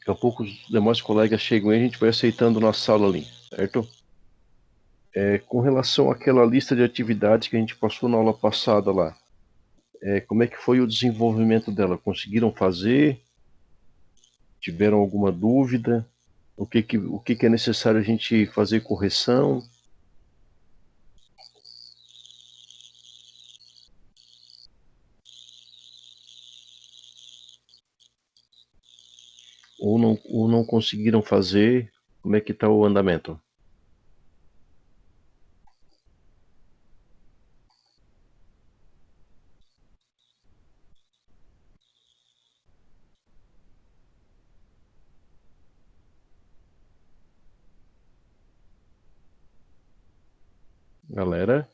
Daqui a pouco os demais colegas chegam e a gente vai aceitando nossa aula ali, certo? Com relação àquela lista de atividades que a gente passou na aula passada lá, como é que foi o desenvolvimento dela? Conseguiram fazer? Tiveram alguma dúvida? O que é necessário a gente fazer correção? Ou não conseguiram fazer? Como é que está o andamento? Galera?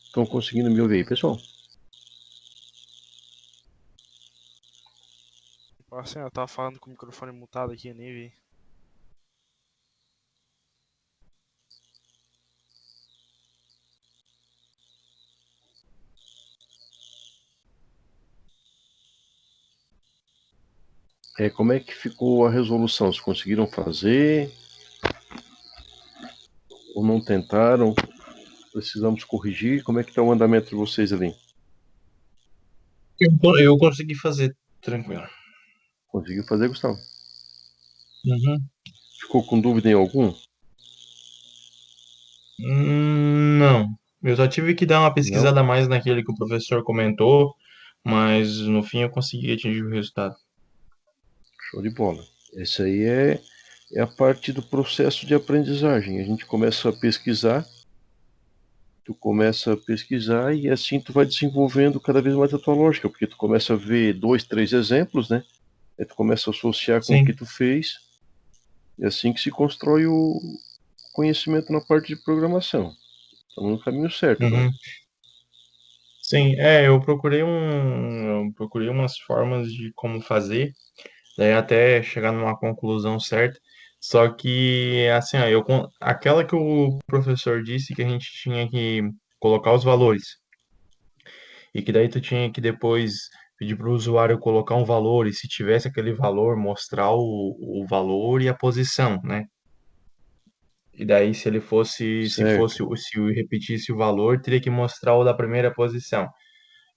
Estão conseguindo me ouvir aí, pessoal? Assim, eu tava falando com o microfone mutado aqui, eu nem vi. Como é que ficou a resolução? Vocês conseguiram fazer? Ou não tentaram? Precisamos corrigir? Como é que está o andamento de vocês ali? Eu consegui fazer, tranquilo. Conseguiu fazer, Gustavo? Uhum. Ficou com dúvida em algum? Não. Eu só tive que dar uma Não? pesquisada a mais naquele que o professor comentou, mas no fim eu consegui atingir o resultado. Show de bola. Essa aí é a parte do processo de aprendizagem. A gente começa a pesquisar, tu começa a pesquisar e assim tu vai desenvolvendo cada vez mais a tua lógica, porque tu começa a ver 2, 3 exemplos, né? Aí tu começa a associar com o que Sim. tu fez, e é assim que se constrói o conhecimento na parte de programação. Estamos no caminho certo agora. Uhum. Sim, eu procurei umas formas de como fazer, daí até chegar numa conclusão certa. Só que assim, ó, aquela que o professor disse que a gente tinha que colocar os valores. E que daí tu tinha que depois pedir para o usuário colocar um valor e se tivesse aquele valor, mostrar o valor e a posição, né? E daí se ele fosse, se Certo. fosse, se repetisse o valor, teria que mostrar o da primeira posição.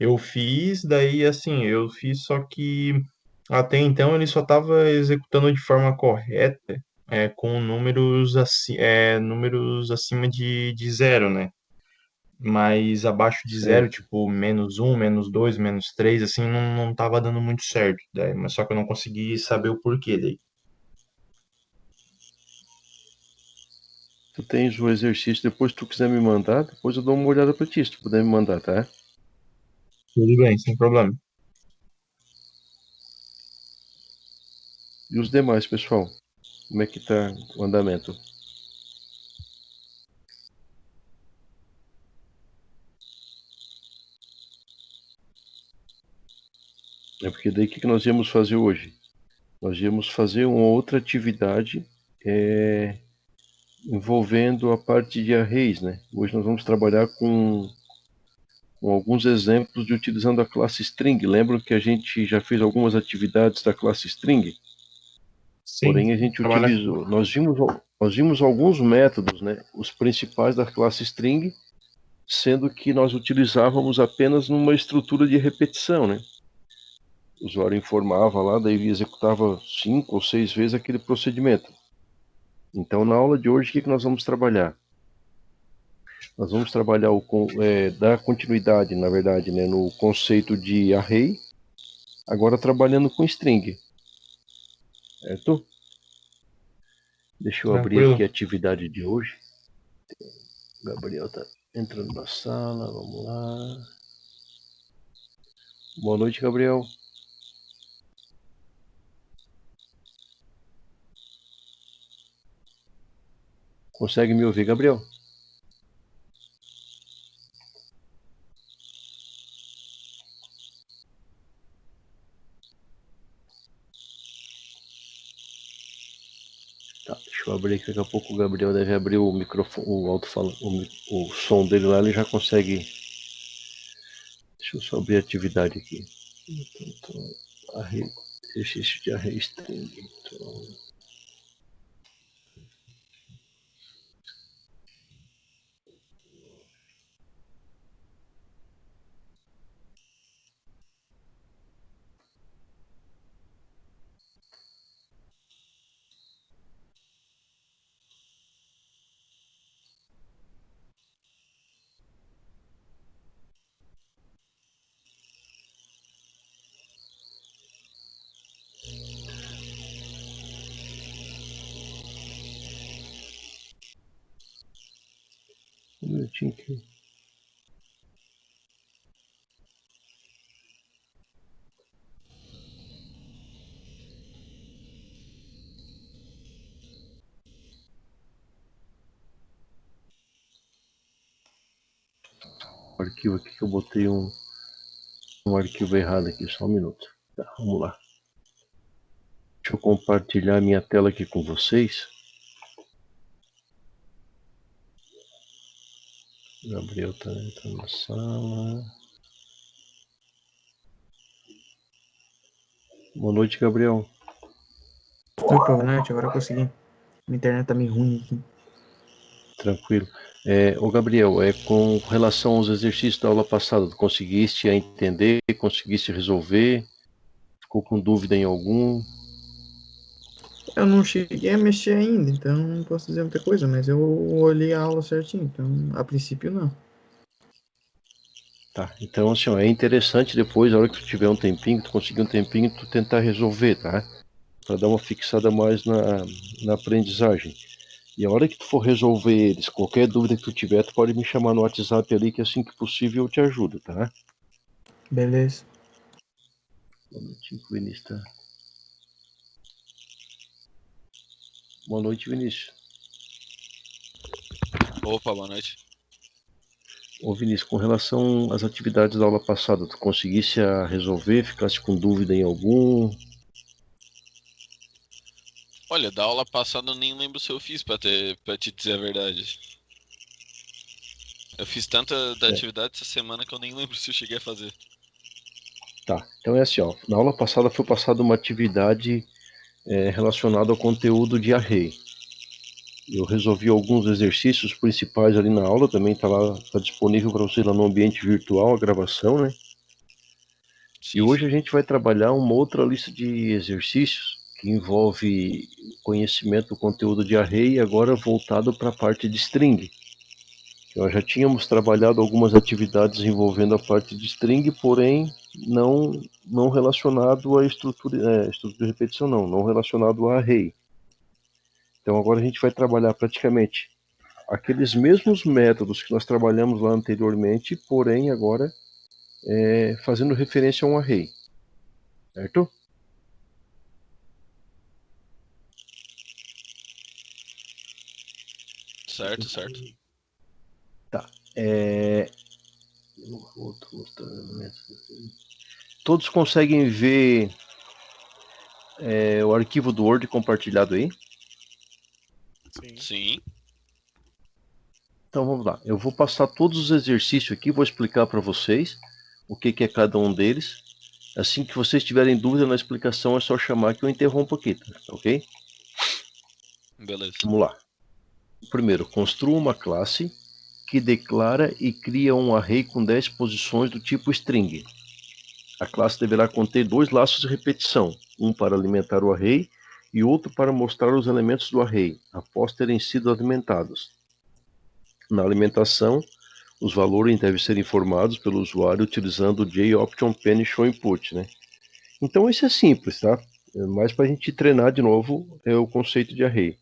Eu fiz, daí assim, eu fiz só que até então ele só estava executando de forma correta, com números acima de zero, né? Mas abaixo de zero, Certo. tipo, -1, -2, -3, assim, não tava dando muito certo. Daí, mas só que eu não consegui saber o porquê daí. Tu tens o exercício, depois se tu quiser me mandar, depois eu dou uma olhada pra ti, se tu puder me mandar, tá? Tudo bem, sem problema. E os demais, pessoal? Como é que tá o andamento? É porque daí o que nós íamos fazer hoje? Nós íamos fazer uma outra atividade é, envolvendo a parte de arrays, né? Hoje nós vamos trabalhar com alguns exemplos de utilizando a classe string. Lembram que a gente já fez algumas atividades da classe string? Sim, Porém, a gente trabalha. utilizou, nós vimos alguns métodos, né? Os principais da classe string, sendo que nós utilizávamos apenas numa estrutura de repetição, né? O usuário informava lá, daí executava 5 ou 6 vezes aquele procedimento. Então, na aula de hoje, o que nós vamos trabalhar? Nós vamos trabalhar dar continuidade, na verdade, né, no conceito de array, agora trabalhando com string, certo? Deixa eu abrir aqui Tranquilo. a atividade de hoje. O Gabriel está entrando na sala, vamos lá. Boa noite, Gabriel. Consegue me ouvir, Gabriel? Tá, deixa eu abrir aqui, daqui a pouco o Gabriel deve abrir o microfone, o alto-falante, o som dele lá, ele já consegue. Deixa eu só abrir a atividade aqui. Então, exercício de array string. Então, um minutinho aqui. O arquivo aqui que eu botei um arquivo errado aqui, só um minuto. Tá, vamos lá. Deixa eu compartilhar minha tela aqui com vocês. Gabriel tá entrando na sala. Boa noite, Gabriel. Opa, boa noite, agora eu consegui. Minha internet tá meio ruim aqui. Tranquilo. Ô Gabriel, com relação aos exercícios da aula passada, tu conseguiste entender, conseguiste resolver? Ficou com dúvida em algum? Eu não cheguei a mexer ainda, então não posso dizer muita coisa, mas eu olhei a aula certinho, então a princípio não. Tá, então assim, ó, é interessante depois, na hora que tu tiver um tempinho, tu conseguir um tempinho, tu tentar resolver, tá? Para dar uma fixada mais na aprendizagem. E a hora que tu for resolver eles, qualquer dúvida que tu tiver, tu pode me chamar no WhatsApp ali, que assim que possível eu te ajudo, tá? Beleza. Boa noite, Vinícius. Tá? Boa noite, Vinícius. Opa, boa noite. Ô Vinícius, com relação às atividades da aula passada, tu conseguisse resolver, ficasse com dúvida em algum? Olha, da aula passada eu nem lembro se eu fiz, pra te dizer a verdade. Eu fiz tanta da atividade essa semana que eu nem lembro se eu cheguei a fazer. Tá, então é assim, ó, na aula passada foi passada uma atividade relacionada ao conteúdo de array. Eu resolvi alguns exercícios principais ali na aula, também tá lá, tá disponível para vocês lá no ambiente virtual, a gravação, né? E Sim, hoje sim. a gente vai trabalhar uma outra lista de exercícios que envolve conhecimento do conteúdo de array, agora voltado para a parte de string. Nós já tínhamos trabalhado algumas atividades envolvendo a parte de string, porém não relacionado à estrutura de repetição, não relacionado a array. Então agora a gente vai trabalhar praticamente aqueles mesmos métodos que nós trabalhamos lá anteriormente, porém agora fazendo referência a um array, certo? Certo, certo. Tá. Todos conseguem ver o arquivo do Word compartilhado aí? Sim. Sim. Então vamos lá. Eu vou passar todos os exercícios aqui, vou explicar para vocês o que é cada um deles. Assim que vocês tiverem dúvida na explicação, é só chamar que eu interrompo aqui, tá? Ok? Beleza. Vamos lá. Primeiro, construa uma classe que declara e cria um array com 10 posições do tipo string. A classe deverá conter dois laços de repetição, um para alimentar o array e outro para mostrar os elementos do array, após terem sido alimentados. Na alimentação, os valores devem ser informados pelo usuário utilizando o JOptionPenShowInput, né? Então isso é simples, tá? Mas para a gente treinar de novo é o conceito de array.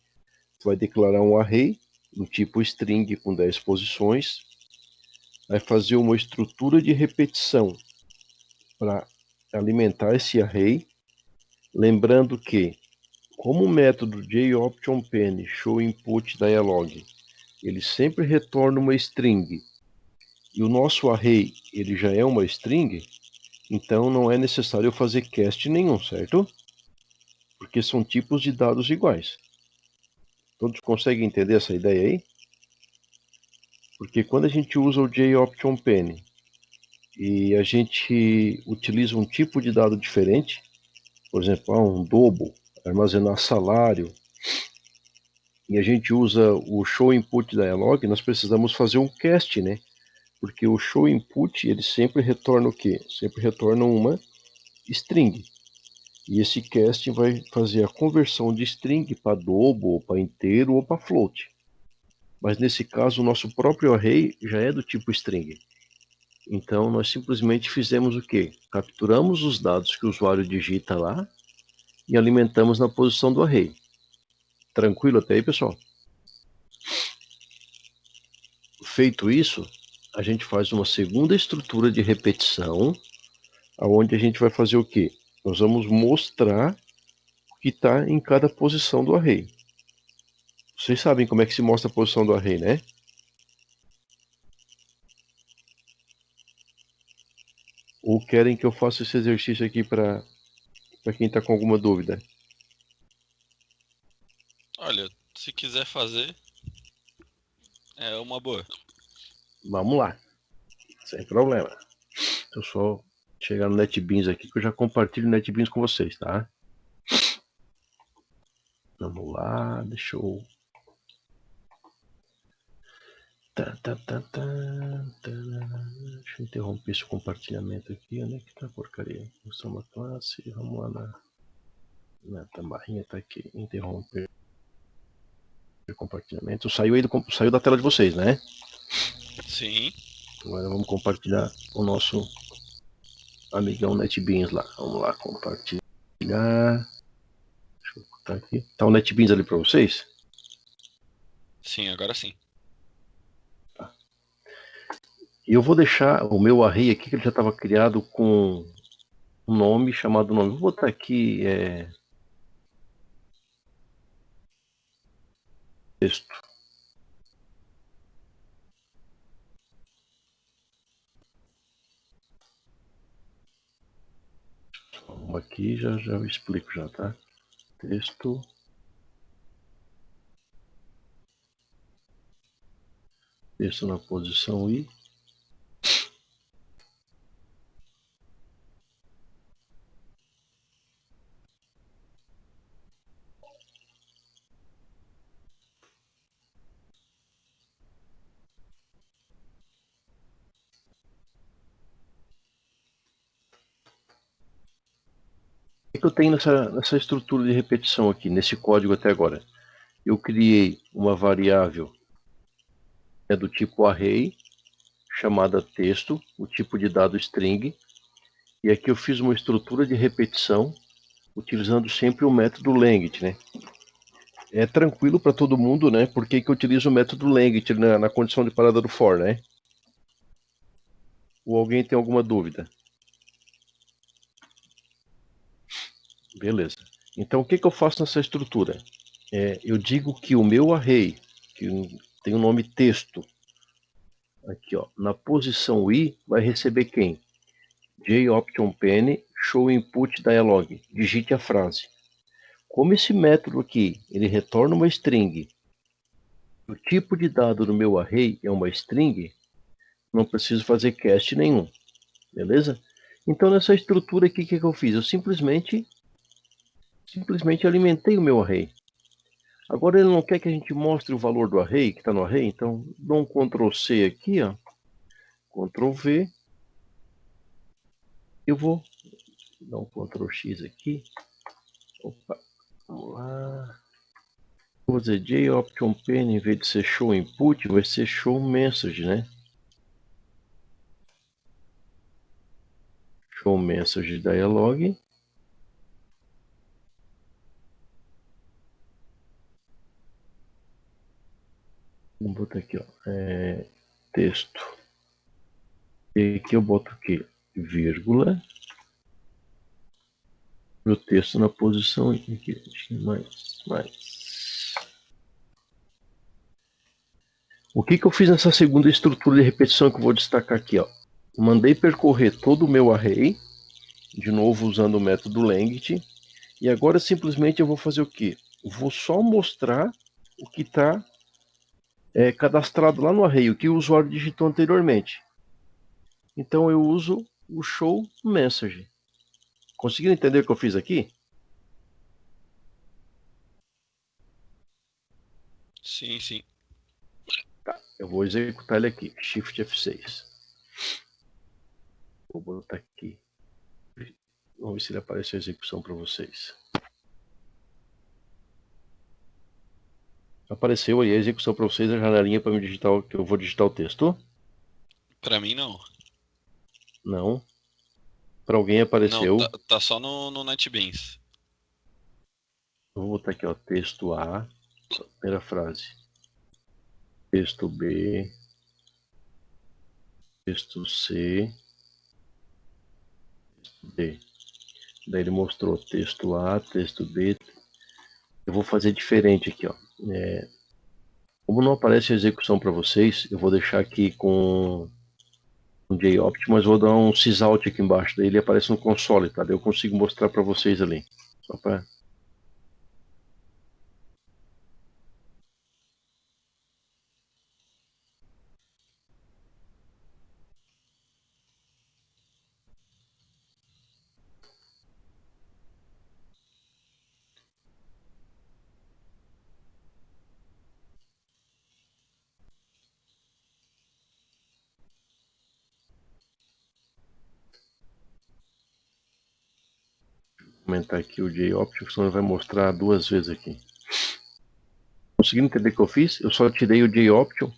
Você vai declarar um array do tipo string com 10 posições, vai fazer uma estrutura de repetição para alimentar esse array, lembrando que como o método JOptionPen showInputDialog, ele sempre retorna uma string, e o nosso array ele já é uma string, então não é necessário eu fazer cast nenhum, certo? Porque são tipos de dados iguais. Todos conseguem entender essa ideia aí? Porque quando a gente usa o JOptionPen e a gente utiliza um tipo de dado diferente, por exemplo, um double, armazenar salário, e a gente usa o showInputDialog, nós precisamos fazer um cast, né? Porque o showInput, ele sempre retorna o quê? Sempre retorna uma string. E esse casting vai fazer a conversão de string para double, ou para inteiro, ou para float. Mas nesse caso, o nosso próprio array já é do tipo string. Então, nós simplesmente fizemos o quê? Capturamos os dados que o usuário digita lá e alimentamos na posição do array. Tranquilo até aí, pessoal? Feito isso, a gente faz uma segunda estrutura de repetição, onde a gente vai fazer o quê? Nós vamos mostrar o que está em cada posição do array. Vocês sabem como é que se mostra a posição do array, né? Ou querem que eu faça esse exercício aqui para quem está com alguma dúvida? Olha, se quiser fazer, é uma boa. Vamos lá, sem problema. Deixa eu só chegar no NetBeans aqui, que eu já compartilho o NetBeans com vocês, tá? Vamos lá, deixa eu... Deixa eu interromper esse compartilhamento aqui. Onde é que tá a porcaria? Mostrar uma classe, vamos lá na tabarrinha, tá aqui. Interromper o compartilhamento. Saiu da tela de vocês, né? Sim. Agora vamos compartilhar o nosso amigão NetBeans lá. Vamos lá, compartilhar. Deixa eu botar aqui. Tá o NetBeans ali para vocês? Sim, agora sim. E eu vou deixar o meu array aqui, que ele já estava criado com um nome chamado nome. Vou botar aqui texto. Aqui já eu explico já, tá? Texto. Texto na posição I. O que eu tenho nessa estrutura de repetição aqui, nesse código até agora? Eu criei uma variável do tipo array, chamada texto, o tipo de dado string, e aqui eu fiz uma estrutura de repetição, utilizando sempre o método length, né? É tranquilo para todo mundo, né? Por que eu utilizo o método length na condição de parada do for, né? Ou alguém tem alguma dúvida? Beleza. Então, o que eu faço nessa estrutura? Eu digo que o meu array, que tem o nome texto, aqui ó, na posição I, vai receber quem? JOptionPen showInputDialog. Digite a frase. Como esse método aqui, ele retorna uma string, o tipo de dado no meu array é uma string, não preciso fazer cast nenhum, beleza? Então nessa estrutura aqui, o que eu fiz? Eu simplesmente alimentei o meu array. Agora ele não quer que a gente mostre o valor do array, que está no array, então dou um Ctrl C aqui, ó, Ctrl V, eu vou dar um Ctrl X aqui, opa, vamos lá, vou dizer JOptionPen, em vez de ser showInput, vai ser showMessage, né? showMessageDialog. Vamos botar aqui, ó, texto. E aqui eu boto o quê? Vírgula. Meu texto na posição aqui. Mais. O que eu fiz nessa segunda estrutura de repetição que eu vou destacar aqui, ó? Mandei percorrer todo o meu array, de novo usando o método length, e agora simplesmente eu vou fazer o quê? Eu vou só mostrar o que está cadastrado lá no array, o que o usuário digitou anteriormente. Então eu uso o show message. Conseguiram entender o que eu fiz aqui? Sim, sim. Tá, eu vou executar ele aqui, Shift F6. Vou botar aqui. Vamos ver se ele apareceu a execução para vocês. Apareceu aí a execução para vocês, a janelinha para me digitar, que eu vou digitar o texto? Pra mim não. Não. Para alguém Não, apareceu. tá só no NetBeans. Eu vou botar aqui, ó, texto A, primeira frase. Texto B. Texto C. D. Daí ele mostrou texto A, texto B. Eu vou fazer diferente aqui, ó. Como não aparece a execução para vocês, eu vou deixar aqui com um JOpt, mas vou dar um sysout aqui embaixo, daí ele aparece no console, tá? Daí eu consigo mostrar para vocês ali. Só para comentar aqui o JOpt, senão ele vai mostrar duas vezes aqui. Conseguindo entender o que eu fiz? Eu só tirei o JOption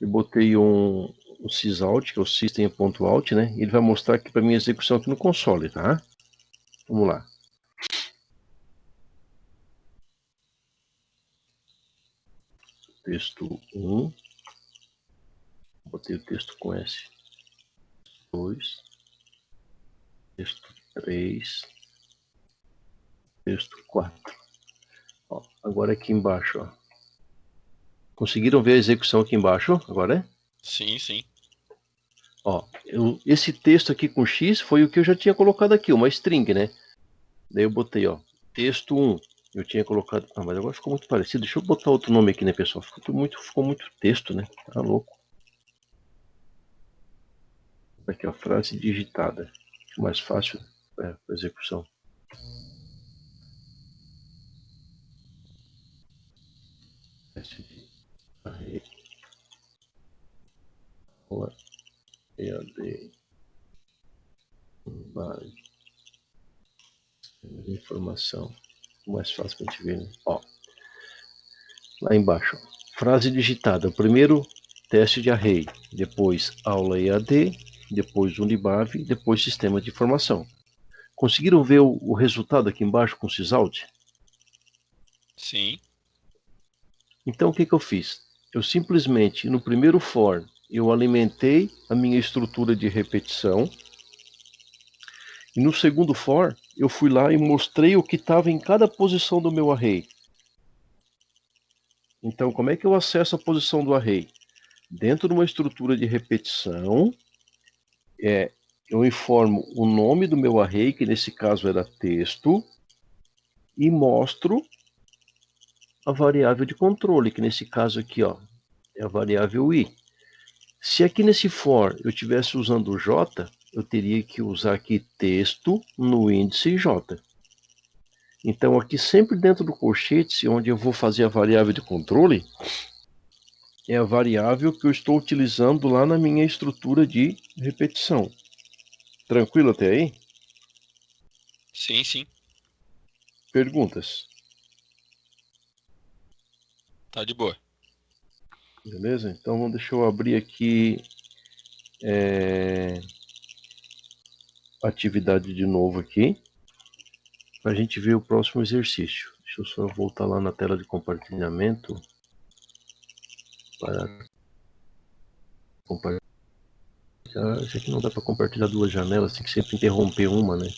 e botei um sysout, que é o system.out, né? E ele vai mostrar aqui para minha execução aqui no console, tá? Vamos lá. Texto 1. Botei o texto com S. 2. Texto 3. Texto 4. Ó, agora aqui embaixo, ó. Conseguiram ver a execução aqui embaixo? Agora é? Sim, sim. Ó, esse texto aqui com X foi o que eu já tinha colocado aqui, uma string, né? Daí eu botei, ó, texto 1. Eu tinha colocado. Ah, mas agora ficou muito parecido. Deixa eu botar outro nome aqui, né, pessoal? Ficou muito texto, né? Tá louco. Aqui, ó, frase digitada. Mais fácil para execução. Array. EAD. Base. Informação. Mais fácil para a gente ver, né? Ó. Lá embaixo. Frase digitada. O primeiro, teste de array. Depois, aula EAD. Depois, Unibav. Depois, sistema de informação. Conseguiram ver o resultado aqui embaixo com o sysout? Sim. Então, o que eu fiz? Eu simplesmente, no primeiro for, eu alimentei a minha estrutura de repetição. E no segundo for, eu fui lá e mostrei o que estava em cada posição do meu array. Então, como é que eu acesso a posição do array? Dentro de uma estrutura de repetição, eu informo o nome do meu array, que nesse caso era texto, e mostro a variável de controle, que nesse caso aqui, ó, é a variável i. Se aqui nesse for eu estivesse usando o j, eu teria que usar aqui texto no índice j. Então aqui sempre dentro do colchete, onde eu vou fazer a variável de controle, é a variável que eu estou utilizando lá na minha estrutura de repetição. Tranquilo até aí? Sim, sim. Perguntas? Tá de boa. Beleza? Então deixa eu abrir aqui atividade de novo aqui, para a gente ver o próximo exercício. Deixa eu só voltar lá na tela de compartilhamento para compartilhar. Isso aqui não dá para compartilhar duas janelas, tem que sempre interromper uma, né?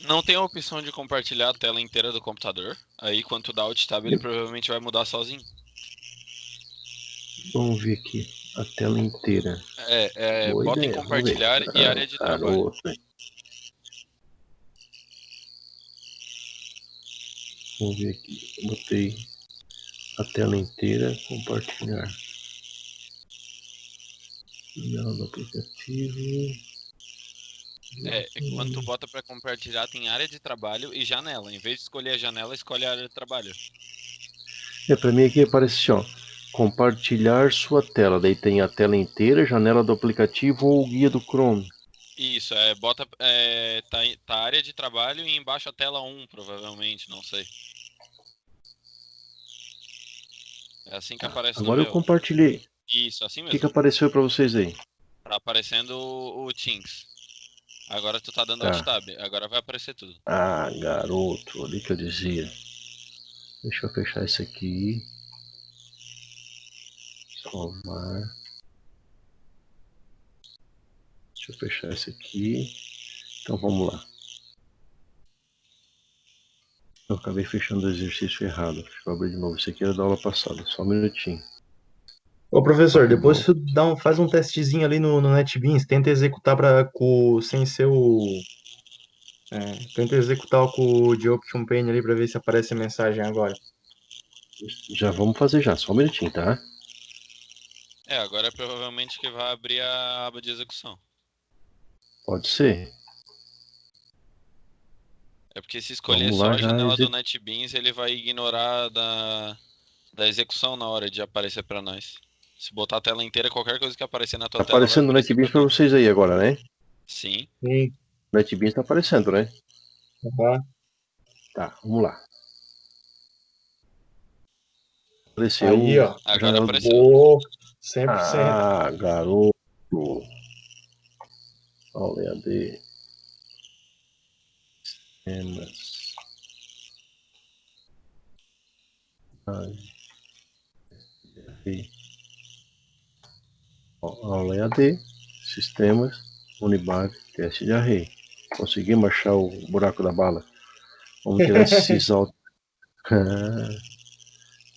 Não tem a opção de compartilhar a tela inteira do computador. Aí quando tu dá Alt Tab, ele provavelmente vai mudar sozinho. Vamos ver aqui. A tela inteira. Boa Bota em ideia, vamos ver. compartilhar e área de trabalho. Garoto, hein? Vamos ver aqui. Eu botei a tela inteira, compartilhar. Janela do aplicativo. Quando tu bota pra compartilhar, tem área de trabalho e janela. Em vez de escolher a janela, escolhe a área de trabalho. Pra mim aqui aparece assim, ó. Compartilhar sua tela. Daí tem a tela inteira, janela do aplicativo ou o guia do Chrome. Isso, bota. Tá a área de trabalho e embaixo a tela 1, provavelmente, não sei. É assim que aparece Agora no eu meu. compartilhei. Isso, assim O mesmo. que apareceu pra vocês aí? Tá aparecendo o Teams. Agora tu tá dando Tá. Alt Tab. Agora vai aparecer tudo. Ah, garoto, ali que eu dizia. Deixa eu fechar isso aqui. Salvar. Deixa eu fechar isso aqui. Então vamos lá. Eu acabei fechando o exercício errado. Deixa eu abrir de novo. Isso aqui era da aula passada. Só um minutinho. Ô, professor, Tá depois bom. tu faz um testezinho ali no NetBeans, tenta executar sem ser o. Tenta executar com o de Option Pane ali pra ver se aparece a mensagem agora. Já vamos fazer já. Só um minutinho, tá? Agora é provavelmente que vai abrir a aba de execução. Pode ser. É porque se escolher Vamos só lá a já. janela do NetBeans, ele vai ignorar da execução na hora de aparecer pra nós. Se botar a tela inteira, qualquer coisa que aparecer na tua Tá tela vai aparecendo o aparecer pra NetBeans pra tu. vocês aí agora, né? Sim. Sim. O NetBeans tá aparecendo, né? Tá. Tá, vamos lá. Apareceu Aí, ó. a Agora janela do... apareceu. Boa, 100%. Ah, garoto. Olha de temas. Aula EAD, sistemas, Unibag, teste de array. Conseguimos achar o buraco da bala. Vamos tirar esse sysalt.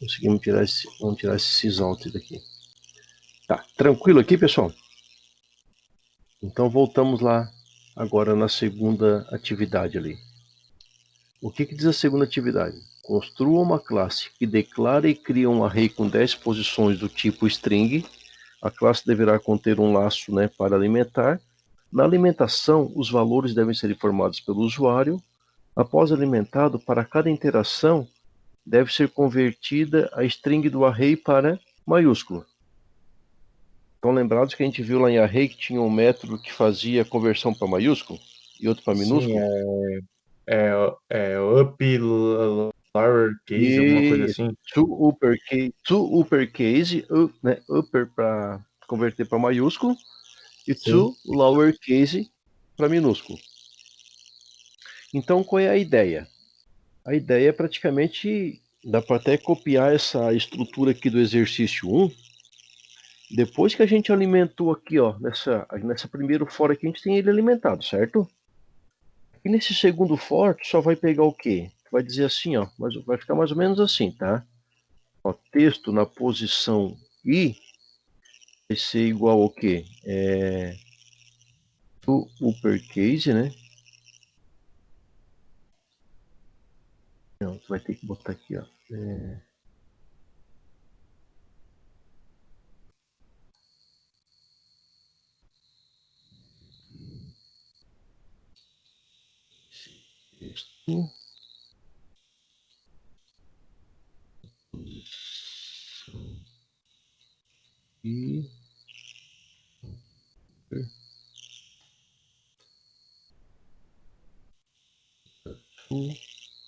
Conseguimos tirar vamos tirar esse sysalt daqui. Tá, tranquilo aqui, pessoal? Então voltamos lá agora na segunda atividade ali. O que diz a segunda atividade? Construa uma classe que declara e cria um array com 10 posições do tipo string. A classe deverá conter um laço, né, para alimentar. Na alimentação, os valores devem ser informados pelo usuário. Após alimentado, para cada interação, deve ser convertida a string do array para maiúsculo. Estão lembrados que a gente viu lá em array que tinha um método que fazia a conversão para maiúsculo e outro para minúsculo? Sim, up, lowercase, alguma coisa E assim. to uppercase, né, upper para converter para maiúsculo e Sim. to lowercase para minúsculo. Então, qual é a ideia? A ideia é praticamente, dá para até copiar essa estrutura aqui do exercício 1. Depois que a gente alimentou aqui, ó, nessa primeiro for aqui, a gente tem ele alimentado, certo? E nesse segundo for, tu só vai pegar o quê? Tu vai dizer assim, ó, mas vai ficar mais ou menos assim, tá? Ó, texto na posição I vai ser igual ao quê? To uppercase, né? Não, tu vai ter que botar aqui, ó. Texto. E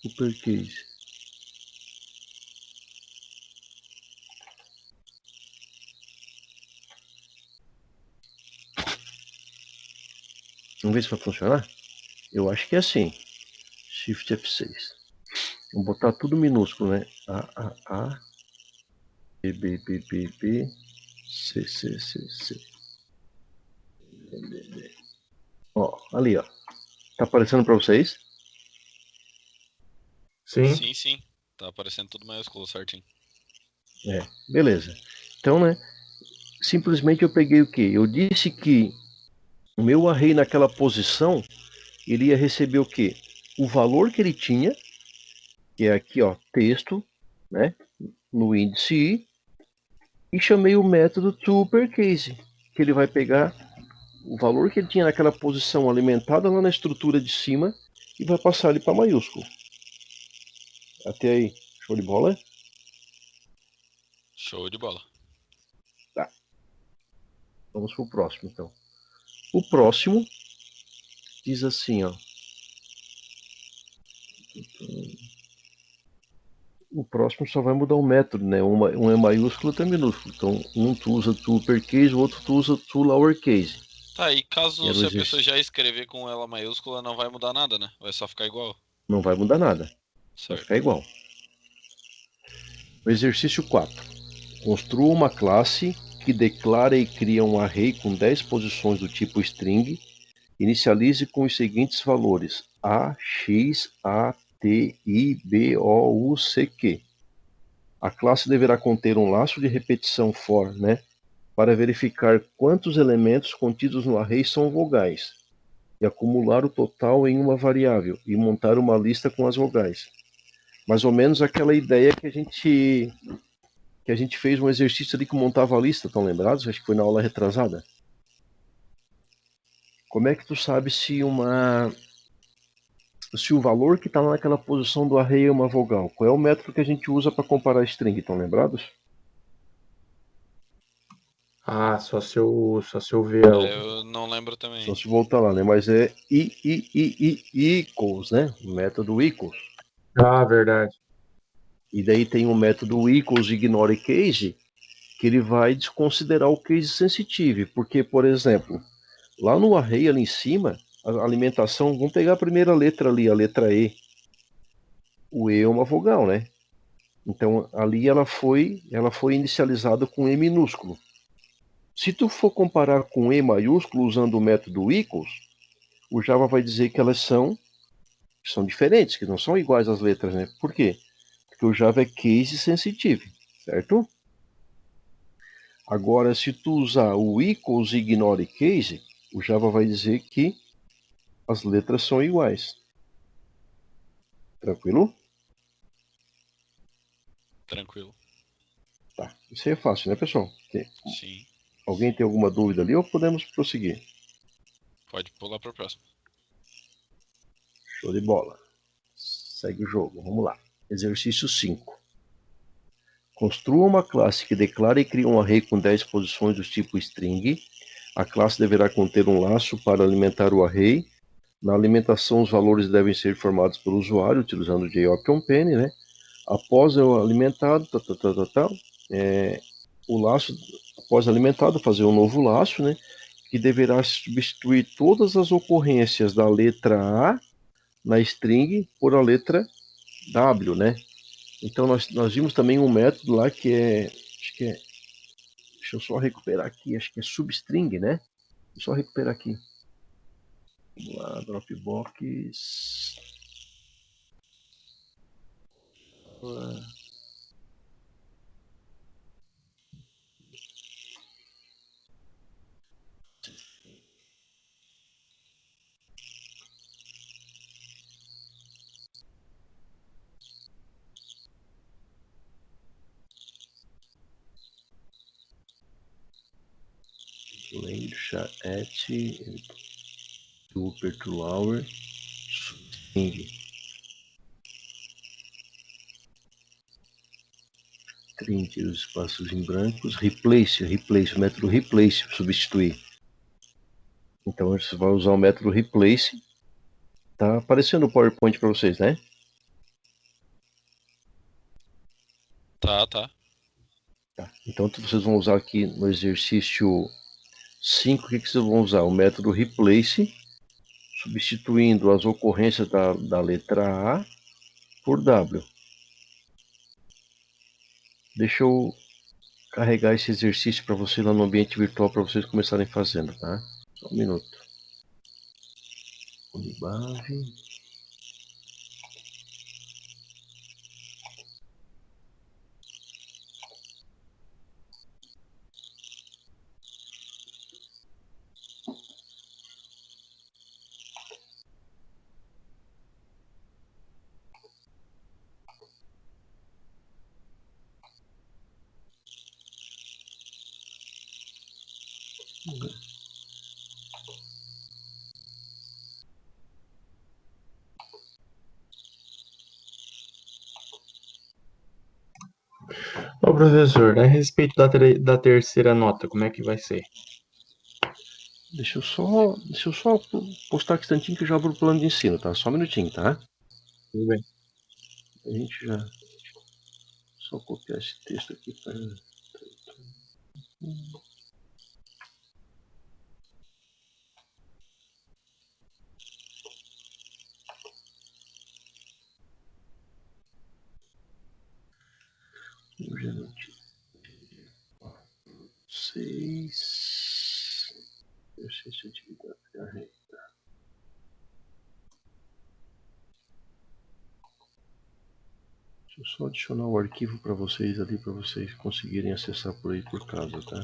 uppercase. Vamos ver se vai funcionar? Eu acho que é assim. Shift F6. Vamos botar tudo minúsculo, né? A, B, B, B, B, B, C, C, C, C. B, B, B. Ó, ali, ó. Tá aparecendo para vocês? Sim. Sim, sim. Tá aparecendo tudo maiúsculo certinho. Beleza. Então, né, simplesmente eu peguei o quê? Eu disse que o meu array naquela posição, ele ia receber o quê? O valor que ele tinha, que é aqui, ó, texto, né, no índice i, e chamei o método toUpperCase, que ele vai pegar o valor que ele tinha naquela posição alimentada lá na estrutura de cima e vai passar ele para maiúsculo. Até aí, show de bola? Show de bola. Tá. Vamos pro próximo, então. O próximo diz assim, ó. O próximo só vai mudar o método, né? Um é maiúsculo, outro é minúsculo. Então, um tu usa tu uppercase, o outro tu usa tu lowercase. Tá, e caso Era o se a pessoa exercício. já escrever com ela maiúscula, não vai mudar nada, né? Vai só ficar igual. Não vai mudar nada. Vai Certo. ficar igual. O exercício 4. Construa uma classe que declara e cria um array com 10 posições do tipo string. Inicialize com os seguintes valores: A, X, A, T, I, B, O, U, C, Q. A classe deverá conter um laço de repetição for, né, para verificar quantos elementos contidos no array são vogais, e acumular o total em uma variável, e montar uma lista com as vogais. Mais ou menos aquela ideia que a gente fez um exercício ali que montava a lista, estão lembrados? Acho que foi na aula retrasada. Como é que tu sabe se o valor que está naquela posição do array é uma vogal? Qual é o método que a gente usa para comparar string? Estão lembrados? Ah, só se eu ver Eu não lembro também. Só se voltar lá, né? Mas é equals, né? O método equals. Ah, verdade. E daí tem o método equals ignore case, que ele vai desconsiderar o case sensitive. Porque, por exemplo, lá no array ali em cima, a alimentação, vamos pegar a primeira letra ali, a letra E. O E é uma vogal, né? Então ali ela foi inicializada com E minúsculo. Se tu for comparar com E maiúsculo usando o método equals, o Java vai dizer que elas são diferentes, que não são iguais às letras, né? Por quê? Porque o Java é case sensitive, certo? Agora, se tu usar o equals e ignore case, o Java vai dizer que as letras são iguais. Tranquilo? Tranquilo. Tá. Isso aí é fácil, né, pessoal? Sim. Alguém tem alguma dúvida ali ou podemos prosseguir? Pode pular pro próximo. Show de bola. Segue o jogo. Vamos lá. Exercício 5. Construa uma classe que declara e cria um array com 10 posições do tipo string. A classe deverá conter um laço para alimentar o array. Na alimentação, os valores devem ser informados pelo usuário, utilizando o JOP-ONPEN, né? Após o alimentado, o laço, após alimentado, fazer um novo laço, né? Que deverá substituir todas as ocorrências da letra A na string por a letra W, né? Então nós vimos também um método lá que deixa eu só recuperar aqui, acho que é substring, né? Deixa eu só recuperar aqui. Vamos lá, Dropbox. Deixa super to lower string. Trinque os espaços em brancos. Replace, o método replace, substituir. Então você vai usar o método replace. Tá aparecendo o PowerPoint para vocês, né? Tá. Tá. Então vocês vão usar aqui no exercício 5, o que vocês vão usar? O método replace, substituindo as ocorrências da letra A por W. Deixa eu carregar esse exercício para vocês lá no ambiente virtual para vocês começarem fazendo, tá? Só um minuto. Unibase. Ô, professor, a respeito da terceira nota, como é que vai ser? Deixa eu só postar aqui um instantinho que eu já abro o plano de ensino, tá? Só um minutinho, tá? Tudo bem. A gente já. Só copiar esse texto aqui para. Hoje é no dia 6. Exercício de atividade da renda. Deixa eu só adicionar o arquivo para vocês ali, para vocês conseguirem acessar por aí por casa, tá?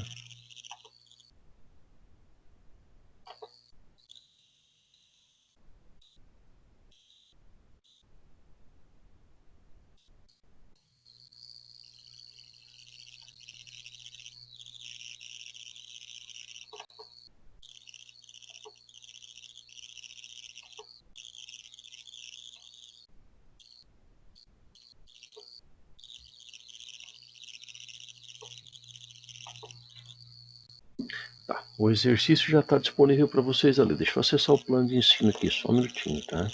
Tá, o exercício já está disponível para vocês ali. Deixa eu acessar o plano de ensino aqui, só um minutinho, tá?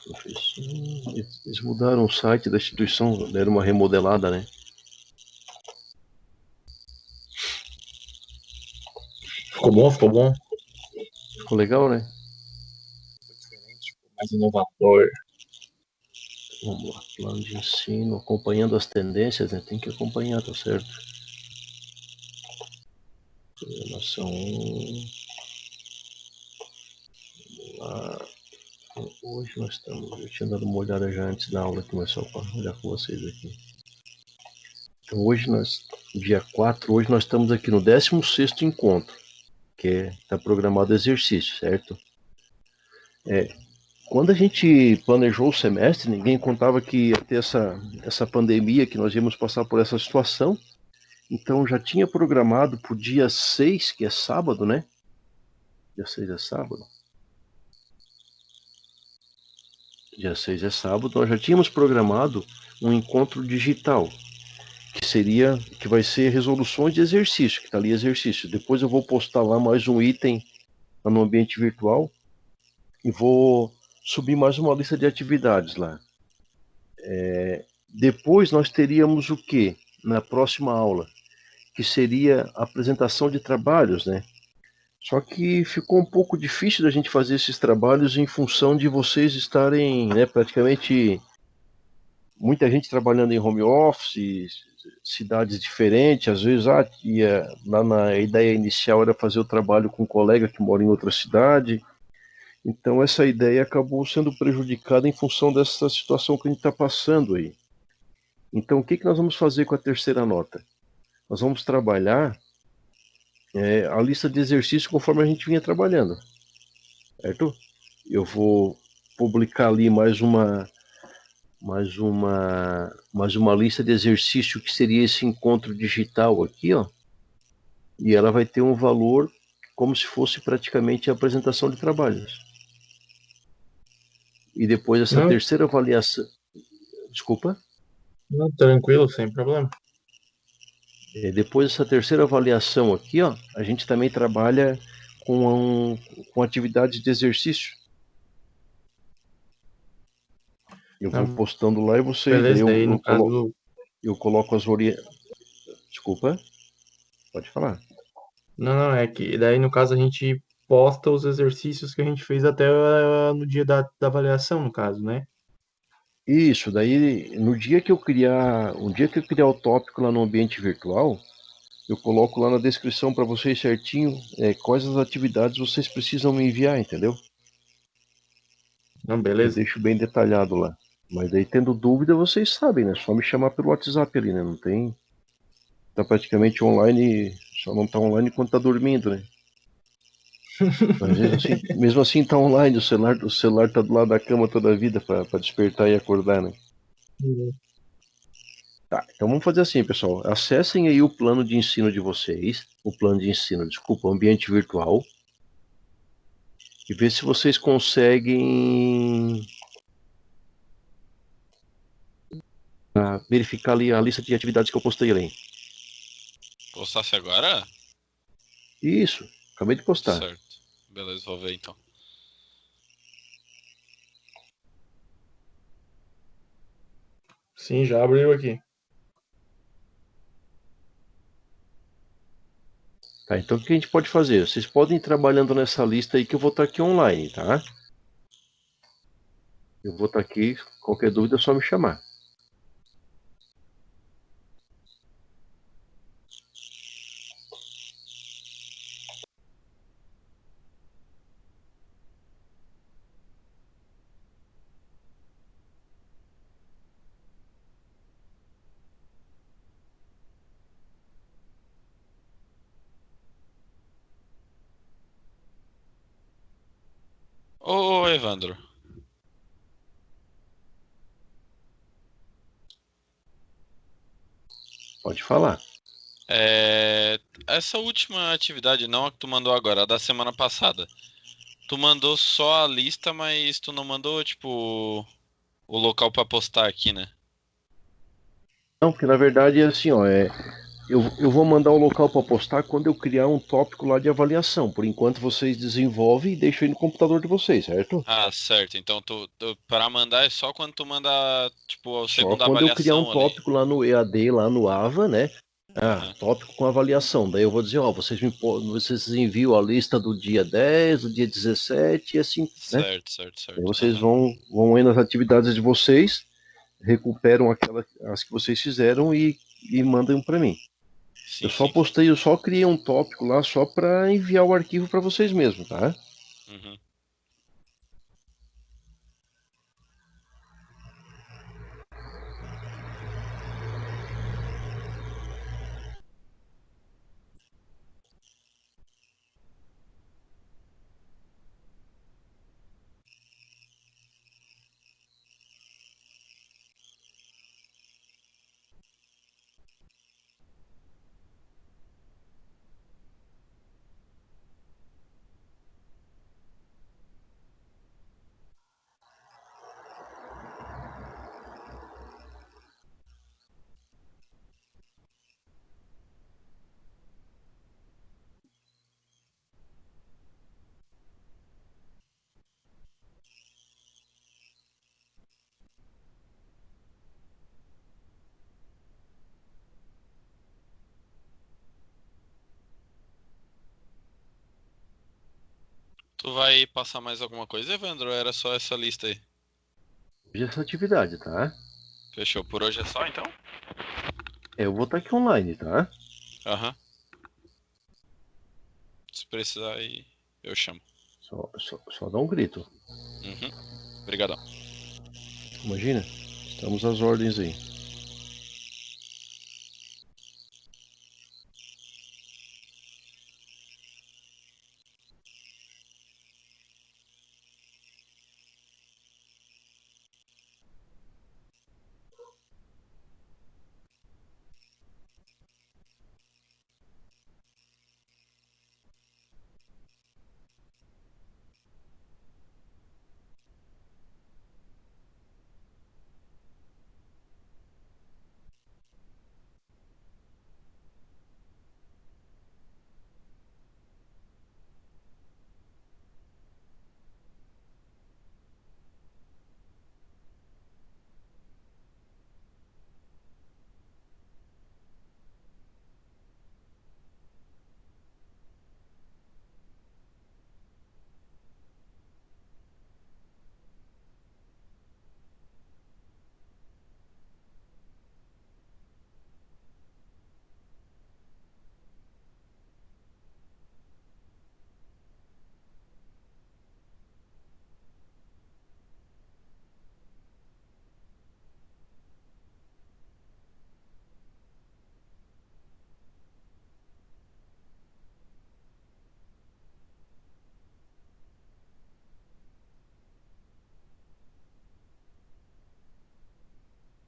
Professor, eles mudaram o site da instituição, deram uma remodelada, né? Ficou bom, ficou bom? Ficou legal, né? Mais inovador. Vamos lá, plano de ensino, acompanhando as tendências, né? Tem que acompanhar, tá certo? Programação 1. Vamos lá. Hoje nós estamos. Eu tinha dado uma olhada já antes da aula aqui, mas só para olhar com vocês aqui. Então hoje nós, dia 4, hoje nós estamos aqui no 16º encontro, que está programado exercício, certo? Quando a gente planejou o semestre, ninguém contava que ia ter essa pandemia, que nós íamos passar por essa situação. Então já tinha programado para o dia 6, que é sábado, né? Dia 6 é sábado. Dia 6 é sábado, nós já tínhamos programado um encontro digital, que vai ser resoluções de exercício, que está ali exercício. Depois eu vou postar lá mais um item lá no ambiente virtual e vou subir mais uma lista de atividades lá. Depois nós teríamos o que na próxima aula? Que seria a apresentação de trabalhos, né? Só que ficou um pouco difícil da gente fazer esses trabalhos em função de vocês estarem, né, praticamente muita gente trabalhando em home office, cidades diferentes, às vezes lá na ideia inicial era fazer o trabalho com um colega que mora em outra cidade. Então essa ideia acabou sendo prejudicada em função dessa situação que a gente está passando aí. Então o que nós vamos fazer com a terceira nota? Nós vamos trabalhar a lista de exercícios conforme a gente vinha trabalhando, certo? Eu vou publicar ali mais uma lista de exercício que seria esse encontro digital aqui, ó. E ela vai ter um valor como se fosse praticamente a apresentação de trabalhos. E depois essa terceira avaliação... Desculpa? Não, tranquilo, sem problema. Depois dessa terceira avaliação aqui, ó, a gente também trabalha com atividades de exercício. Eu vou postando lá e vocês... Beleza, daí no caso... Eu coloco as orientações... Desculpa? Pode falar. Não, é que daí no caso a gente posta os exercícios que a gente fez até no dia da avaliação, no caso, né? Isso, daí no dia que eu criar o tópico lá no ambiente virtual, eu coloco lá na descrição para vocês certinho quais as atividades vocês precisam me enviar, entendeu? Não, beleza. Eu deixo bem detalhado lá. Mas daí tendo dúvida, vocês sabem, né? Só me chamar pelo WhatsApp ali, né? Não tem... Tá praticamente online, só não tá online quando tá dormindo, né? Mas mesmo assim tá online, o celular tá do lado da cama toda a vida para despertar e acordar, né? Tá, então vamos fazer assim, pessoal. Acessem aí o plano de ensino de vocês, o plano de ensino, desculpa, o ambiente virtual, e ver se vocês conseguem verificar ali a lista de atividades que eu postei ali. Postasse agora? Isso, acabei de postar. Certo. Beleza, vou ver então. Sim, já abriu aqui. Tá, então o que a gente pode fazer? Vocês podem ir trabalhando nessa lista aí que eu vou estar aqui online, tá? Eu vou estar aqui, qualquer dúvida é só me chamar. Ô, Evandro. Pode falar. Essa última atividade, não a que tu mandou agora, a da semana passada. Tu mandou só a lista, mas tu não mandou, tipo, o local pra postar aqui, né? Não, porque na verdade é assim, ó, eu vou mandar o local para postar quando eu criar um tópico lá de avaliação. Por enquanto vocês desenvolvem e deixam aí no computador de vocês, certo? Ah, certo. Então para mandar é só quando tu manda, tipo, a Só segunda quando eu criar um avaliação ali. tópico lá no EAD, lá no AVA, né? Aham. Tópico com avaliação. Daí eu vou dizer, ó, vocês enviam a lista do dia 10, do dia 17 e assim, né? Certo, certo, Daí certo. vocês Aham. vão aí nas atividades de vocês, recuperam as que vocês fizeram e mandam para mim. Sim, sim. Eu só criei um tópico lá só para enviar o arquivo para vocês mesmo, tá? Uhum. Tu vai passar mais alguma coisa, Evandro? Ou era só essa lista aí? Hoje essa atividade, tá? Fechou. Por hoje é só, então? Eu vou estar aqui online, tá? Aham. Se precisar aí, eu chamo. Só dá um grito. Uhum. Obrigadão. Imagina, estamos às ordens aí.